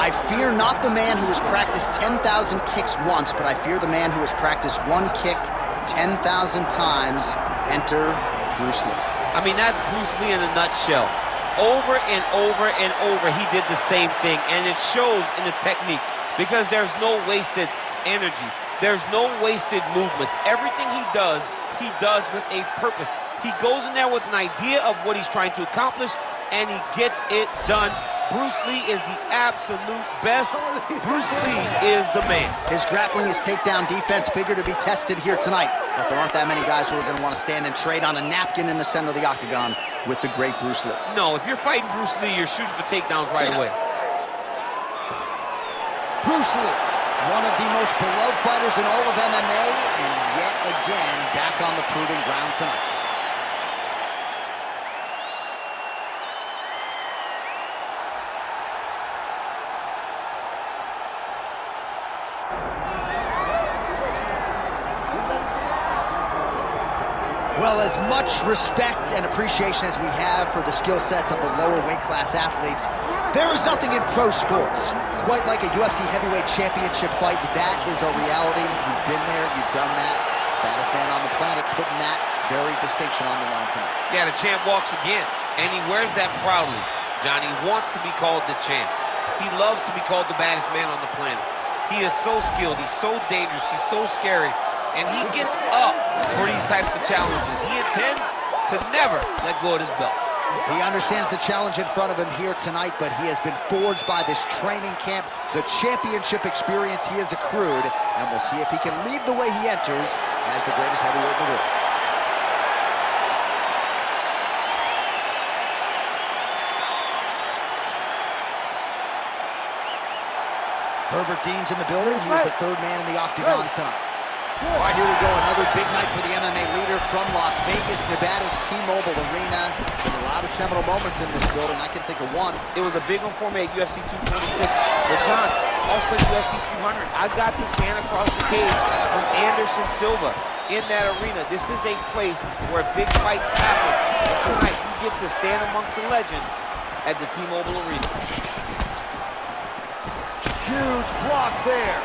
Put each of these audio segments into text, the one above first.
I fear not the man who has practiced 10,000 kicks once, but I fear the man who has practiced one kick 10,000 times. Enter Bruce Lee. I mean, that's Bruce Lee in a nutshell. Over and over and over, he did the same thing, and it shows in the technique because there's no wasted energy. There's no wasted movements. Everything he does with a purpose. He goes in there with an idea of what he's trying to accomplish, and he gets it done. Bruce Lee is the absolute best. Bruce Lee is the man. His grappling, his takedown defense figure to be tested here tonight, but there aren't that many guys who are going to want to stand and trade on a napkin in the center of the octagon with the great Bruce Lee. No, if you're fighting Bruce Lee, you're shooting for takedowns right away. Bruce Lee, one of the most beloved fighters in all of MMA, and yet again back on the proving ground tonight. Well, as much respect and appreciation as we have for the skill sets of the lower weight class athletes, there is nothing in pro sports quite like a UFC heavyweight championship fight. That is a reality. You've been there, you've done that. Baddest man on the planet putting that very distinction on the line tonight. Yeah, the champ walks again, and he wears that proudly. Johnny wants to be called the champ. He loves to be called the baddest man on the planet. He is so skilled, he's so dangerous, he's so scary. And he gets up for these types of challenges. He intends to never let go of his belt. He understands the challenge in front of him here tonight, but he has been forged by this training camp, the championship experience he has accrued, and we'll see if he can leave the way he enters as the greatest heavyweight in the world. Herbert Dean's in the building. He is the third man in the octagon tonight. All right, here we go. Another big night for the MMA leader from Las Vegas, Nevada's T-Mobile Arena. Been a lot of seminal moments in this building. I can think of one. It was a big one for me at UFC 226. But John, also UFC 200. I got to stand across the cage from Anderson Silva in that arena. This is a place where big fights happen. And tonight, you get to stand amongst the legends at the T-Mobile Arena. Huge block there.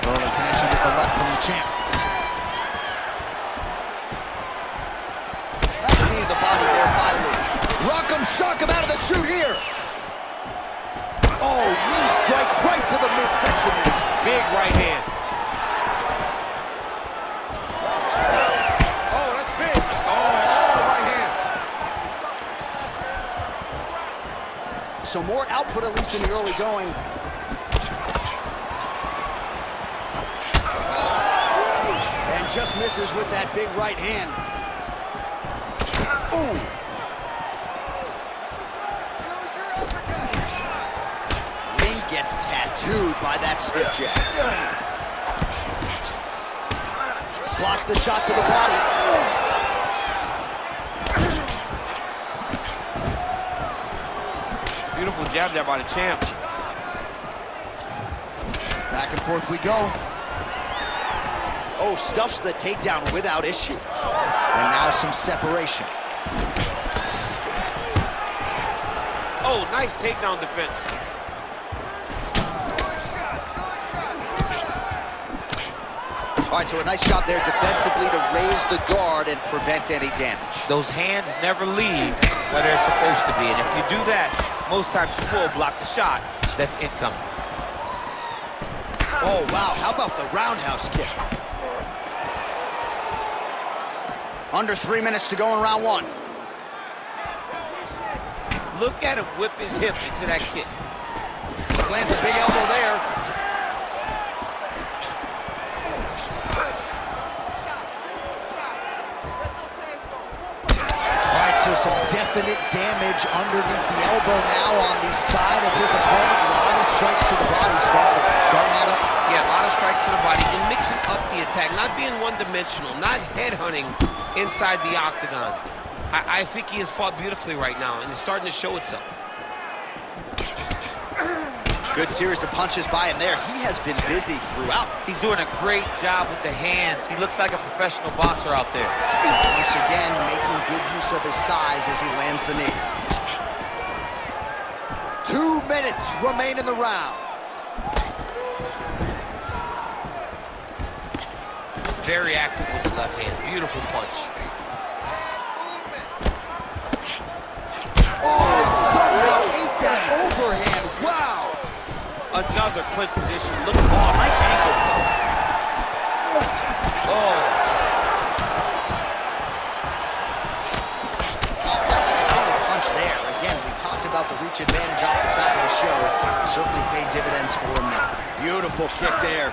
Early connection with the left from the champ. Nice knee to the body there by Lee. Rock'em sock'em out of the chute here. Oh, knee strike right to the midsection there. Big right hand. Oh, that's big. Oh, right hand. So more output, at least in the early going. Just misses with that big right hand. Ooh. Lee gets tattooed by that stiff jab. Blocks the shot to the body. Beautiful jab there by the champ. Back and forth we go. Oh, stuffs the takedown without issue. And now some separation. Oh, nice takedown defense. All right, so a nice shot there defensively to raise the guard and prevent any damage. Those hands never leave where they're supposed to be. And if you do that, most times you will block the shot that's incoming. Oh, wow. How about the roundhouse kick? Under 3 minutes to go in round one. Look at him whip his hip into that kick. Lands a big elbow there. All right, so some definite damage underneath the elbow now on the side of his opponent. A lot of strikes to the body starting to add up. Yeah, a lot of strikes to the body and mixing up the attack, not being one-dimensional, not headhunting inside the octagon. I think he has fought beautifully right now, and it's starting to show itself. Good series of punches by him there. He has been busy throughout. He's doing a great job with the hands. He looks like a professional boxer out there. So once again, making good use use of his size as he lands the knee. 2 minutes remain in the round. Very active with the left hand. Beautiful punch. Oh, he somehow ate that overhand. Wow. Another clinch position. Look. Oh, nice ankle. Oh. Nice counter punch there. Again, we talked about the reach advantage off the top of the show. Certainly paid dividends for him now. Beautiful kick there.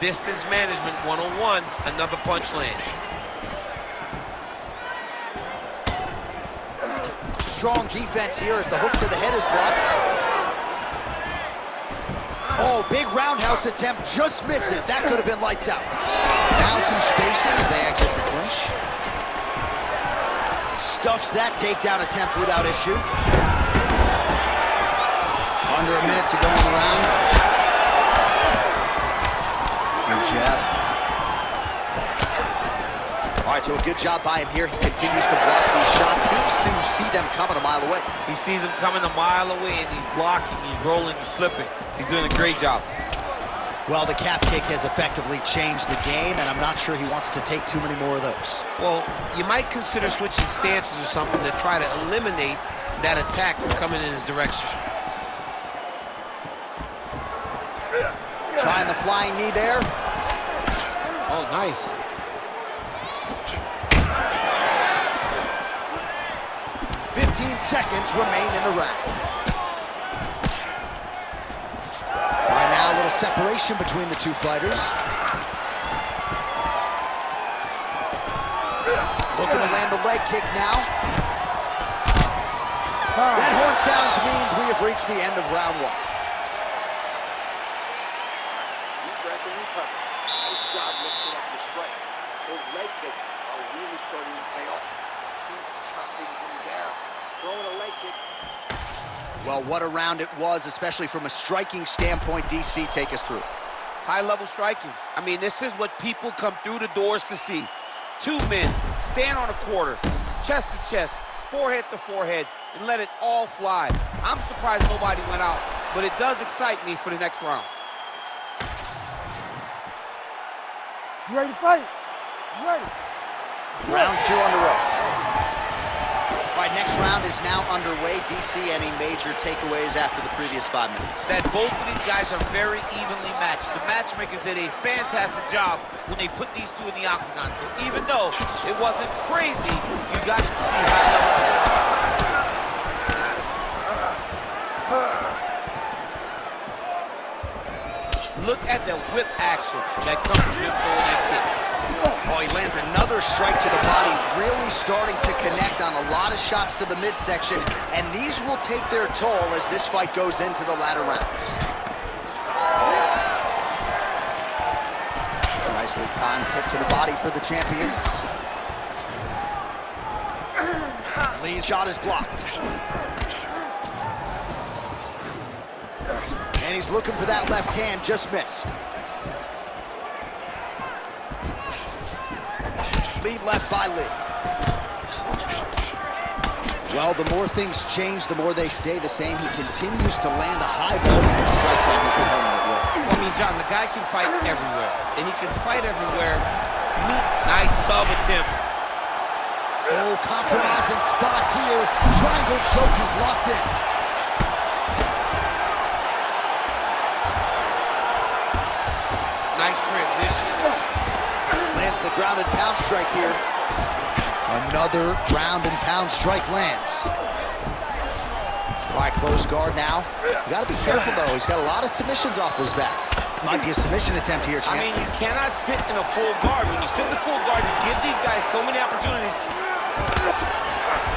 Distance management 101. Another punch lands. Strong defense here as the hook to the head is blocked. Oh, big roundhouse attempt just misses. That could have been lights out. Now some spacing as they exit the clinch. Stuffs that takedown attempt without issue. Under a minute to go in the round. Good jab. All right, so a good job by him here. He continues to block these shots. Seems to see them coming a mile away. He sees them coming a mile away, and he's blocking, he's rolling, he's slipping. He's doing a great job. Well, the calf kick has effectively changed the game, and I'm not sure he wants to take too many more of those. Well, you might consider switching stances or something to try to eliminate that attack from coming in his direction. Trying the flying knee there. Oh, nice. Seconds remain in the round. Right now, a little separation between the two fighters. Looking to land the leg kick now. That horn sounds means we have reached the end of round one. Deep breath and recover. Nice job mixing up the strikes. Those leg kicks are really starting to pay off. Keep chopping him down. Throwing a leg kick. Well, what a round it was, especially from a striking standpoint. DC, take us through. High-level striking. I mean, this is what people come through the doors to see. Two men stand on a quarter, chest to chest, forehead to forehead, and let it all fly. I'm surprised nobody went out, but it does excite me for the next round. You ready to fight? You ready? Round two on the road. All right, next round is now underway. DC, any major takeaways after the previous 5 minutes? That both of these guys are very evenly matched. The matchmakers did a fantastic job when they put these two in the octagon. So even though it wasn't crazy, you got to see high level. Look at the whip action that comes from him throwing that kick. Oh, he lands another strike to the body, really starting to connect on a lot of shots to the midsection, and these will take their toll as this fight goes into the latter rounds. Nicely timed kick to the body for the champion. Lee's shot is blocked. And he's looking for that left hand, just missed. Lead left by Lee. Well, the more things change, the more they stay the same. He continues to land a high volume of strikes on his opponent at will. I mean, John, the guy can fight everywhere, and he can fight everywhere. Nice sub attempt. Oh, compromising spot here. Triangle choke is locked in. Nice transition. Lands the grounded pound strike here. Another ground and pound strike lands. All right, close guard now. You got to be careful, though. He's got a lot of submissions off his back. Might be a submission attempt here, champ. I mean, you cannot sit in a full guard. When you sit in the full guard, you give these guys so many opportunities.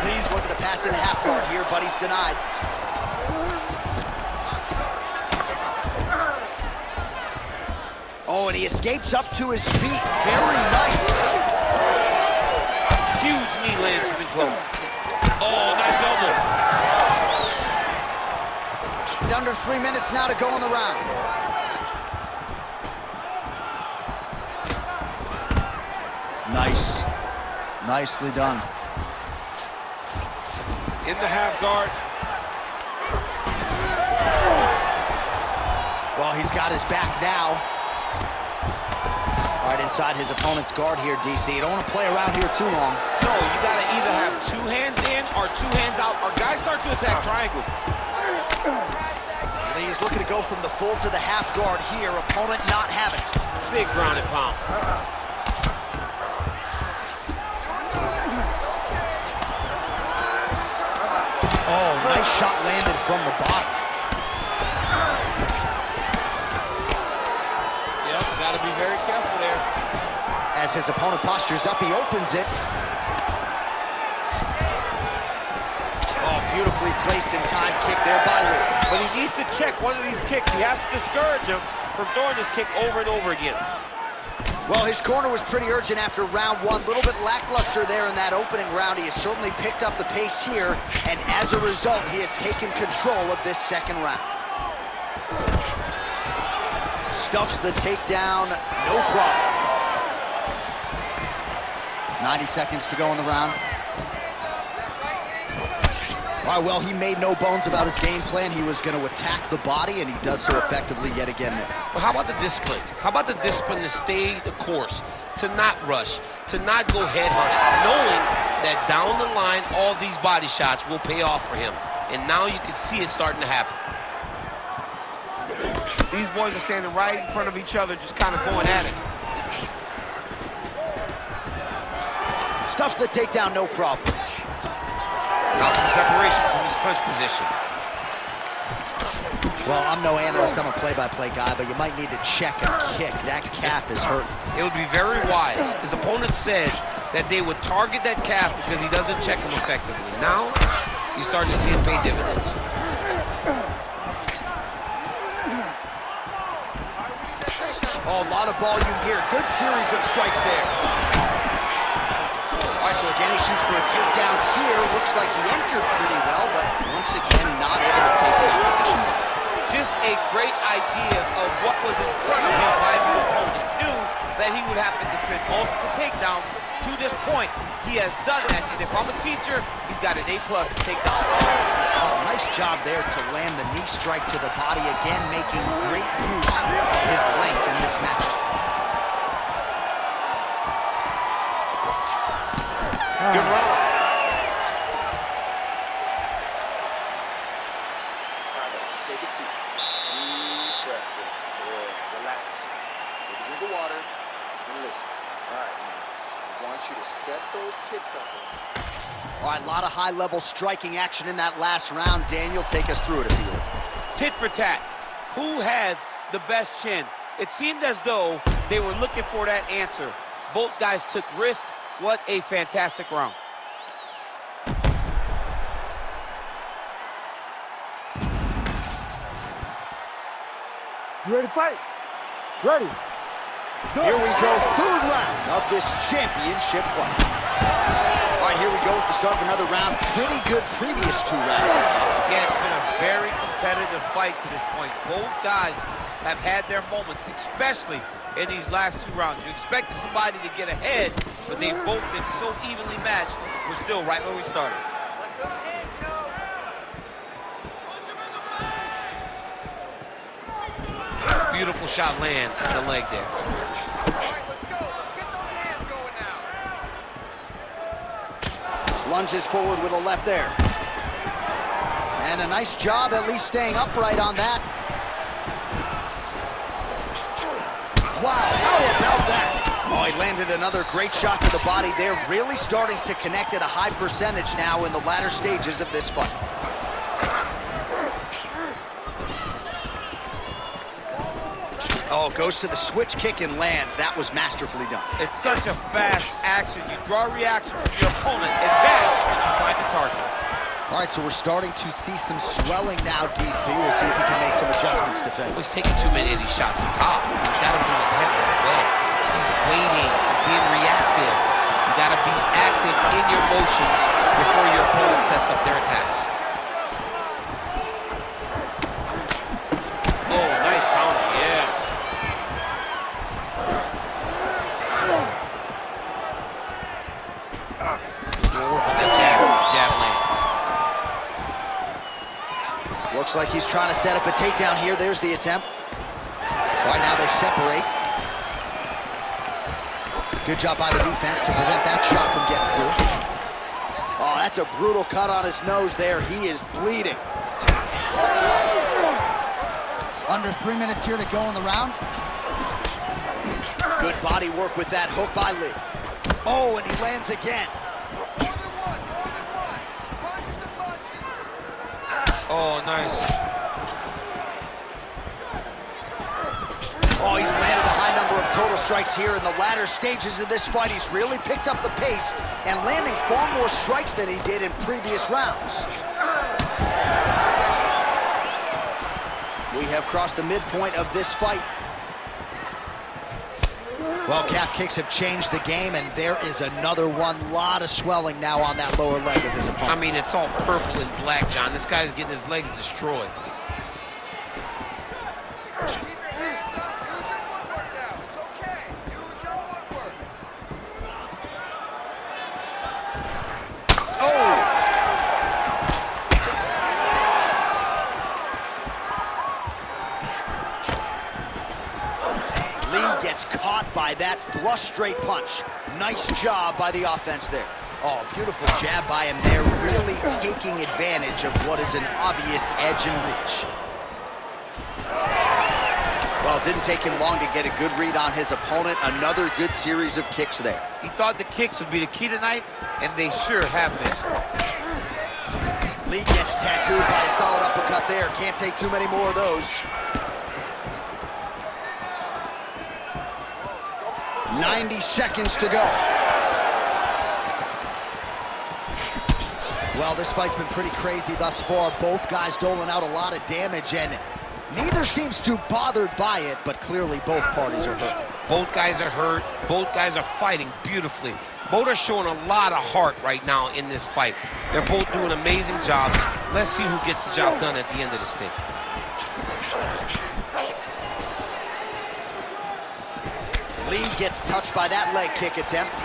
Lee's looking to pass into half guard here, but he's denied. Oh, and he escapes up to his feet. Very nice. Huge knee lands from in close. Oh, nice elbow. Under 3 minutes now to go in the round. Nice. Nicely done. In the half guard. Well, he's got his back now. Right inside his opponent's guard here, DC. You don't want to play around here too long. No, you got to either have 2 hands in or 2 hands out, or guys start to attack triangles. Lee's looking to go from the full to the half guard here. Opponent not having it. Big ground and pound. Oh, nice shot landed from the bottom. Yep, got to be very careful there. As his opponent postures up, he opens it. Oh, beautifully placed in time kick there by Lee. But he needs to check one of these kicks. He has to discourage him from throwing this kick over and over again. Well, his corner was pretty urgent after round 1. A little bit lackluster there in that opening round. He has certainly picked up the pace here, and as a result, he has taken control of this second round. Stuffs the takedown, no problem. 90 seconds to go in the round. All right, well, he made no bones about his game plan. He was going to attack the body, and he does so effectively yet again there. Well, how about the discipline? How about the discipline to stay the course, to not rush, to not go head hunting, knowing that down the line, all these body shots will pay off for him. And now you can see it starting to happen. These boys are standing right in front of each other, just kind of going at it. Stuffs the takedown, no problem. Now some separation from his clinch position. Well, I'm no analyst, I'm a play-by-play guy, but you might need to check a kick. That calf is hurting. It would be very wise. His opponent said that they would target that calf because he doesn't check him effectively. Now, he's starting to see it pay dividends. Oh, a lot of volume here. Good series of strikes there. All right, so again, he shoots for a takedown here. Looks like he entered pretty well, but once again, not able to take the opposition down. Just a great idea of what was in front of him by the opponent. Knew that he would have to defend multiple takedowns. To this point, he has done that, and if I'm a teacher, he's got an A+ in takedown. Oh, nice job there to land the knee strike to the body, again making great use of his length in this match. Good run. All right, take a seat. Deep breath. Good. Relax. Take a drink of water and listen. All right, man. I want you to set those kicks up. All right, a lot of high-level striking action in that last round. Daniel, take us through it if you will. Tit for tat. Who has the best chin? It seemed as though they were looking for that answer. Both guys took risk. What a fantastic round. You ready to fight? Ready. Here we go, third round of this championship fight. All right, here we go at the start of another round. Pretty good previous 2 rounds, I thought. Yeah, it's been a very competitive fight to this point. Both guys have had their moments, especially in these last 2 rounds. You expected somebody to get ahead, but they've both been so evenly matched. We're still right where we started. Let those hands go. Beautiful shot lands in the leg there. All right, let's go. Let's get those hands going now. Lunges forward with a left there. And a nice job at least staying upright on that. Wow, how about that? Oh, he landed another great shot to the body there. Really starting to connect at a high percentage now in the latter stages of this fight. Oh, goes to the switch kick and lands. That was masterfully done. It's such a fast action. You draw a reaction from your opponent, and then you find the target. All right, so we're starting to see some swelling now, DC. We'll see if he can make some adjustments defensively. He's taking too many of these shots on top. He's got to move his head out of the bed. He's waiting, being reactive. You got to be active in your motions before your opponent sets up their attacks. Oh, nice counter, yes. Looks like he's trying to set up a takedown here. There's the attempt. Right now they separate. Good job by the defense to prevent that shot from getting through. Oh, that's a brutal cut on his nose there. He is bleeding. Under 3 minutes here to go in the round. Good body work with that hook by Lee. Oh, and he lands again. More than one. Punches and bunches. Oh, nice. Oh, he's landed a high number of total strikes here in the latter stages of this fight. He's really picked up the pace and landing far more strikes than he did in previous rounds. We have crossed the midpoint of this fight. Well, calf kicks have changed the game, and there is another one. Lot of swelling now on that lower leg of his opponent. I mean, it's all purple and black, John. This guy's getting his legs destroyed. Keep your hands up. Use your footwork now. It's okay. Use your footwork. Oh! Lee gets caught by that flush straight punch. Nice job by the offense there. Oh, beautiful jab by him there, really taking advantage of what is an obvious edge and reach. Well, it didn't take him long to get a good read on his opponent. Another good series of kicks there. He thought the kicks would be the key tonight, and they sure have been. Lee gets tattooed by a solid uppercut there. Can't take too many more of those. 90 seconds to go. Well, this fight's been pretty crazy thus far. Both guys doling out a lot of damage, and neither seems too bothered by it, but clearly both parties are hurt. Both guys are hurt. Both guys are fighting beautifully. Both are showing a lot of heart right now in this fight. They're both doing amazing jobs. Let's see who gets the job done at the end of this thing. Lee gets touched by that leg kick attempt.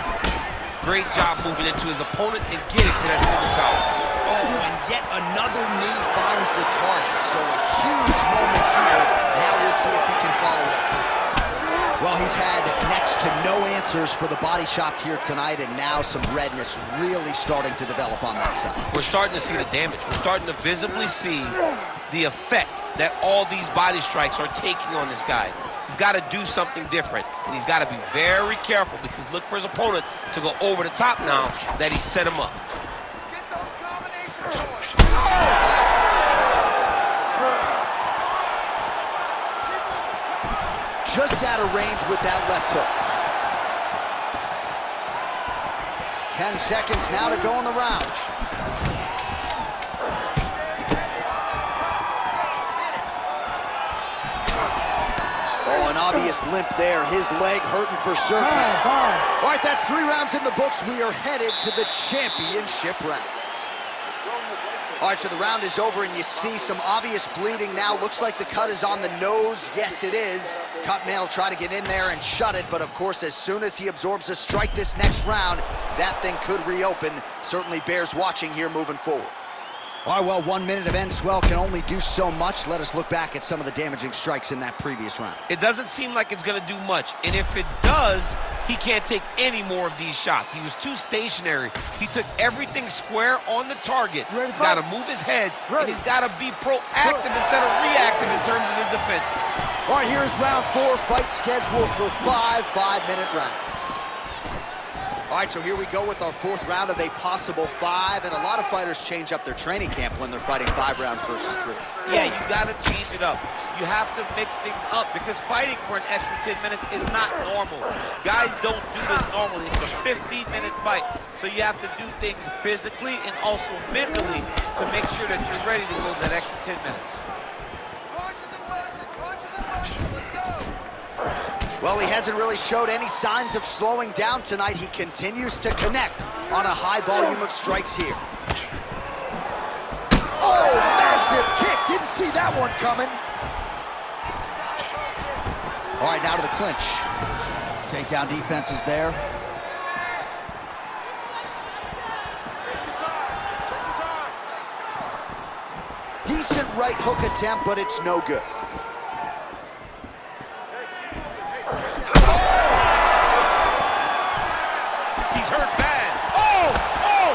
Great job moving into his opponent and getting to that single count. Oh, and yet another knee finds the target. So a huge moment here. Now we'll see if he can follow it up. Well, he's had next to no answers for the body shots here tonight, and now some redness really starting to develop on that side. We're starting to see the damage. We're starting to visibly see the effect that all these body strikes are taking on this guy. He's got to do something different, and he's got to be very careful, because look for his opponent to go over the top now that he set him up. Get those combinations going. Just out of range with that left hook. 10 seconds now to go in the round. Oh, an obvious limp there. His leg hurting for certain. All right, that's 3 rounds in the books. We are headed to the championship rounds. All right, so the round is over, and you see some obvious bleeding now. Looks like the cut is on the nose. Yes, it is. Cutman will try to get in there and shut it, but of course, as soon as he absorbs a strike this next round, that thing could reopen. Certainly bears watching here moving forward. All right, well, 1 minute of end swell can only do so much. Let us look back at some of the damaging strikes in that previous round. It doesn't seem like it's going to do much, and if it does, he can't take any more of these shots. He was too stationary. He took everything square on the target. He's got to move his head, and he's got to be proactive instead of reactive in terms of his defense. All right, here's round 4, fight scheduled for 5 5-minute rounds. All right, so here we go with our 4th round of a possible 5, and a lot of fighters change up their training camp when they're fighting 5 rounds versus 3. Yeah, you got to change it up. You have to mix things up, because fighting for an extra 10 minutes is not normal. Guys don't do this normally. It's a 15-minute fight, so you have to do things physically and also mentally to make sure that you're ready to go that extra 10 minutes. Punches and bunches, punches and bunches. Let's go. Well, he hasn't really showed any signs of slowing down tonight. He continues to connect on a high volume of strikes here. Oh, massive kick. Didn't see that one coming. All right, now to the clinch. Takedown defense is there. Take your time. Take your time. Decent Decent right hook attempt, but it's no good. He's hurt bad. Oh! Oh!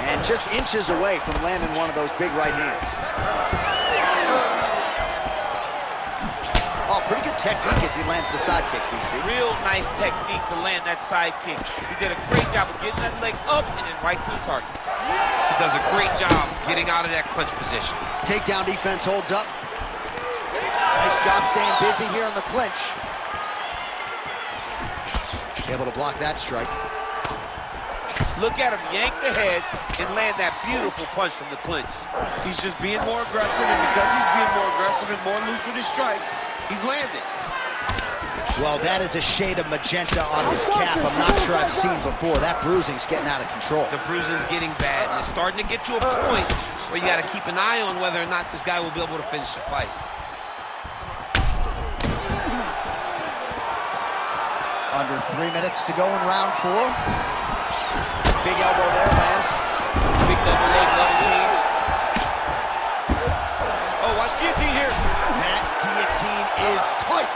And just inches away from landing one of those big right hands. Oh, pretty good technique as he lands the side kick, DC. Real nice technique to land that side kick. He did a great job of getting that leg up and then right to the target. He does a great job getting out of that clinch position. Takedown defense holds up. Nice job staying busy here in the clinch. Able to block that strike. Look at him yank the head and land that beautiful punch from the clinch. He's just being more aggressive, and because he's being more aggressive and more loose with his strikes, he's landing. Well, that is a shade of magenta on his calf I'm not sure I've seen before. That bruising's getting out of control. The bruising's getting bad, and it's starting to get to a point where you got to keep an eye on whether or not this guy will be able to finish the fight. Under 3 minutes to go in round 4. Big elbow there, lands. Big double leg level change. Oh, watch guillotine here. That guillotine is tight.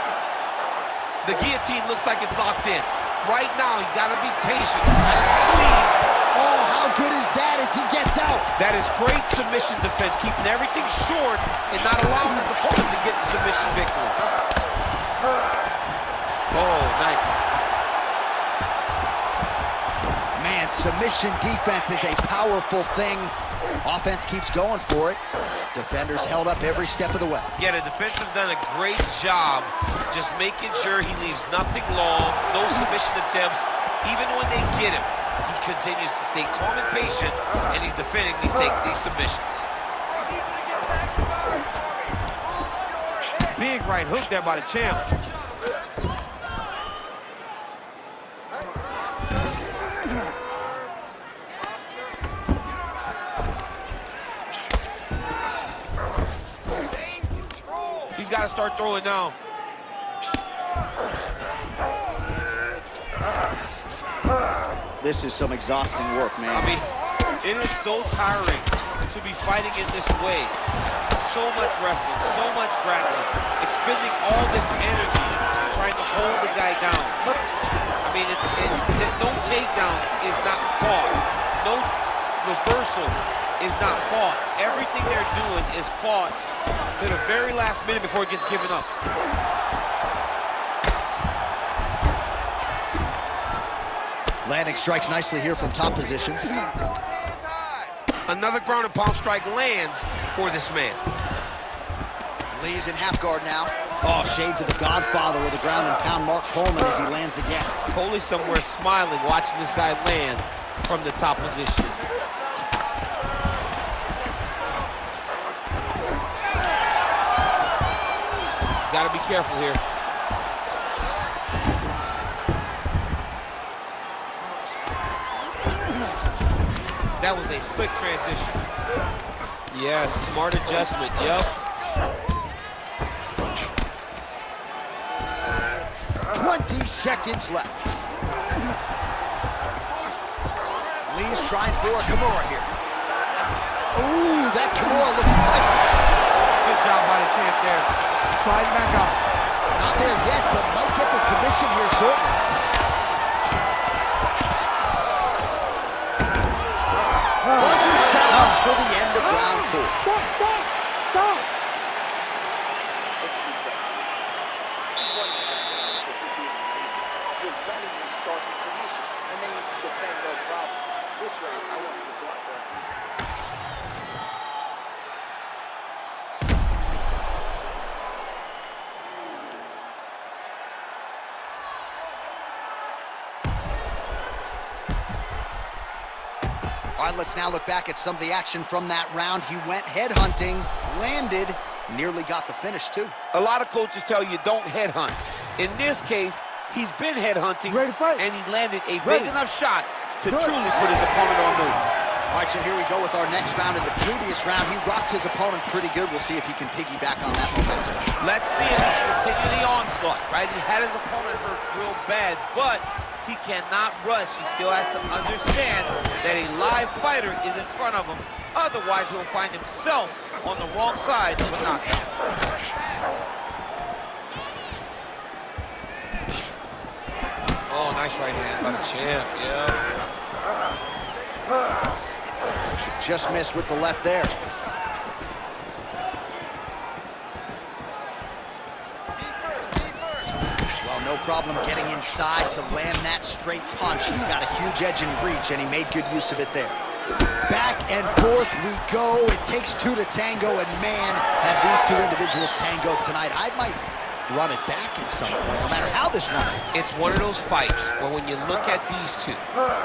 The guillotine looks like it's locked in. Right now, he's got to be patient. He's got to squeeze. Oh, how good is that as he gets out? That is great submission defense, keeping everything short and not allowing his opponent to get the submission victory. Oh, nice. Man, submission defense is a powerful thing. Offense keeps going for it. Defenders held up every step of the way. Yeah, the defense has done a great job just making sure he leaves nothing long, no submission attempts. Even when they get him, he continues to stay calm and patient, and he's defending these submissions. Big right hook there by the champ. He's got to start throwing now. This is some exhausting work, man. I mean, it is so tiring to be fighting in this way. So much wrestling, so much grappling, expending all this energy trying to hold the guy down. I mean, no takedown is not fought. No reversal is not fought. Everything they're doing is fought to the very last minute before it gets given up. Landing strikes nicely here from top position. Another ground and pound strike lands for this man. Lee's in half guard now. Oh, shades of the Godfather with a ground and pound Mark Coleman as he lands again. Coley somewhere smiling, watching this guy land from the top position. He's got to be careful here. That was a slick transition. Yes, smart adjustment, yep. 20 seconds left. Lee's trying for a Kimura here. Ooh, that Kimura looks tight. Good job by the champ there. Sliding back out. Not there yet, but might get the submission here shortly. Buzzer sounds for the end of round 4. Stop! You're running and start the submission, and then you defend no problem. This round, I want you to block that. All right, let's now look back at some of the action from that round. He went headhunting, landed, nearly got the finish too. A lot of coaches tell you don't headhunt. In this case, he's been headhunting, Ready to fight? and he landed a Ready. big enough shot to Good. truly put his opponent on notice. All right, so here we go with our next round. In the previous round, he rocked his opponent pretty good. We'll see if he can piggyback on that momentum. Let's see if he can continue the onslaught, right? He had his opponent hurt real bad, but He cannot rush. He still has to understand that a live fighter is in front of him. Otherwise, he'll find himself on the wrong side of a knockout. Oh, nice right hand by the champ, yeah. Just missed with the left there. Well, no problem getting inside to land that straight punch. He's got a huge edge and reach, and he made good use of it there. Back and forth we go. It takes two to tango, and man, have these two individuals tangoed tonight. I might run it back at some point, no matter how this one is. It's one of those fights where when you look at these two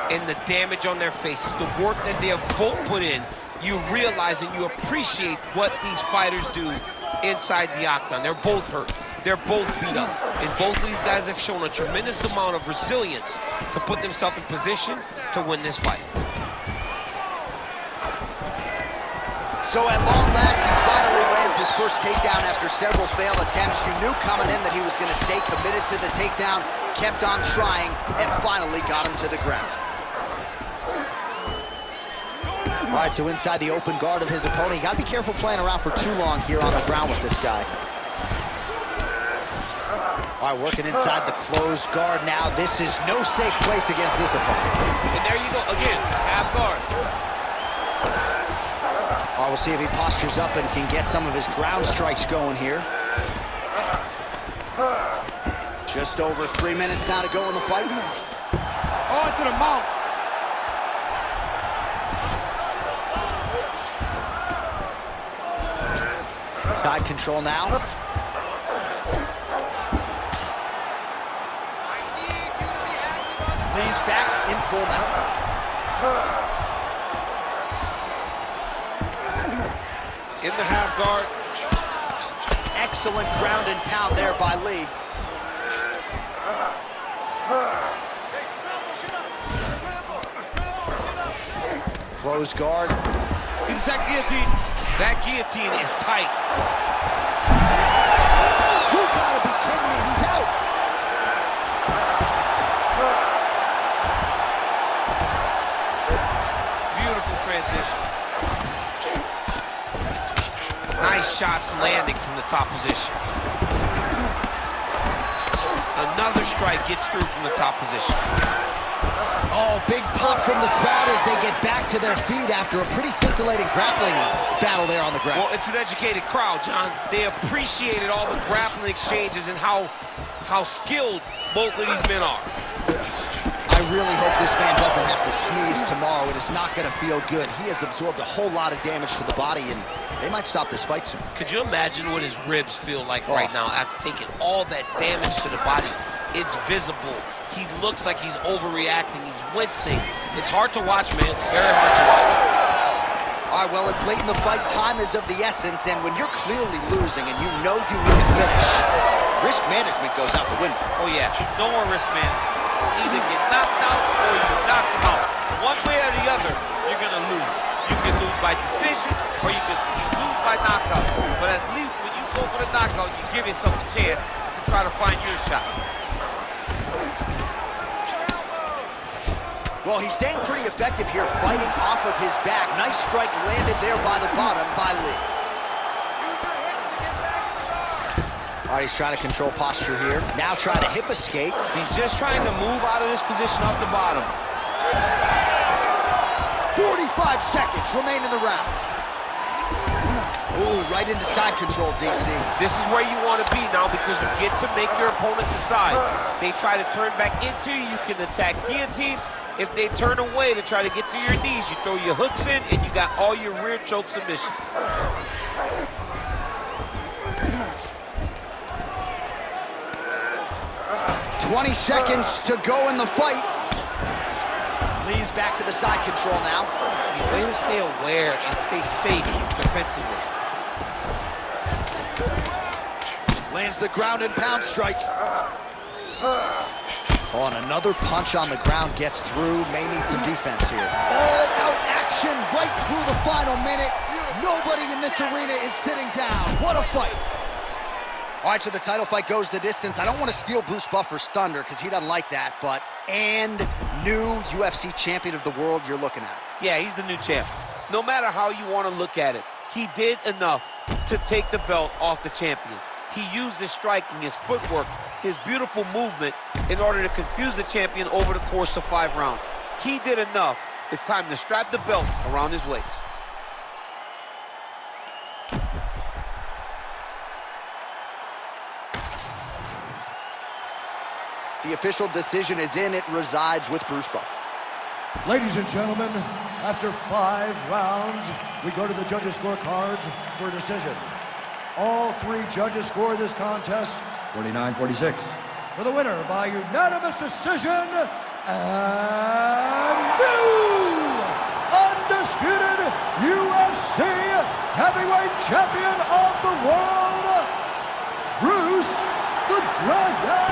and the damage on their faces, the work that they have both put in, you realize and you appreciate what these fighters do inside the octagon. They're both hurt. They're both beat up. And both of these guys have shown a tremendous amount of resilience to put themselves in position to win this fight. So at long last, he finally lands his first takedown after several failed attempts. You knew coming in that he was going to stay committed to the takedown, kept on trying, and finally got him to the ground. All right, so inside the open guard of his opponent, you got to be careful playing around for too long here on the ground with this guy. All right, working inside the closed guard now. This is no safe place against this opponent. And there you go, again, half guard. All right, we'll see if he postures up and can get some of his ground strikes going here. Just over 3 minutes now to go in the fight. Oh, to the mouth. Side control now. Lee's back in full now. In the half guard. Excellent ground and pound there by Lee. Close guard. He's attacked guillotine. That guillotine is tight. You gotta be kidding me, he's out. Beautiful transition. Nice shots landing from the top position. Another strike gets through from the top position. Oh, big pop from the crowd as they get back to their feet after a pretty scintillating grappling battle there on the ground. Well, it's an educated crowd, John. They appreciated all the grappling exchanges and how skilled both of these men are. I really hope this man doesn't have to sneeze tomorrow. It is not going to feel good. He has absorbed a whole lot of damage to the body, and they might stop this fight soon. Could you imagine what his ribs feel like right now after taking all that damage to the body? It's visible. He looks like he's overreacting. He's wincing. It's hard to watch, man. Very hard to watch. All right, well, it's late in the fight. Time is of the essence, and when you're clearly losing and you know you need to finish, risk management goes out the window. Oh, yeah. No more risk, man. Either get knocked out or you knock him out. One way or the other, you're going to lose. You can lose by decision or you can lose by knockout. But at least when you go for the knockout, you give yourself a chance to try to find your shot. Well, he's staying pretty effective here, fighting off of his back. Nice strike landed there by the bottom by Lee. Use your hips to get back in the guard. All right, he's trying to control posture here. Now trying to hip escape. He's just trying to move out of this position off the bottom. 45 seconds remain in the round. Ooh, right into side control, DC. This is where you want to be now because you get to make your opponent decide. They try to turn back into you, you can attack guillotine. If they turn away to try to get to your knees, you throw your hooks in and you got all your rear choke submissions. 20 seconds to go in the fight. Lee's back to the side control now. The way to stay aware and stay safe defensively. Lands the ground and pound strike. Oh, and another punch on the ground gets through. May need some defense here. All-out action right through the final minute. Nobody in this arena is sitting down. What a fight. All right, so the title fight goes the distance. I don't want to steal Bruce Buffer's thunder because he doesn't like that, but new UFC champion of the world you're looking at. Yeah, he's the new champ. No matter how you want to look at it, he did enough to take the belt off the champion. He used his striking, his footwork, his beautiful movement in order to confuse the champion over the course of 5 rounds. He did enough. It's time to strap the belt around his waist. The official decision is in. It resides with Bruce Buffer. Ladies and gentlemen, after 5 rounds, we go to the judges' scorecards for a decision. All 3 judges score this contest 49-46. for the winner by unanimous decision and new undisputed UFC heavyweight champion of the world, Bruce the Dragon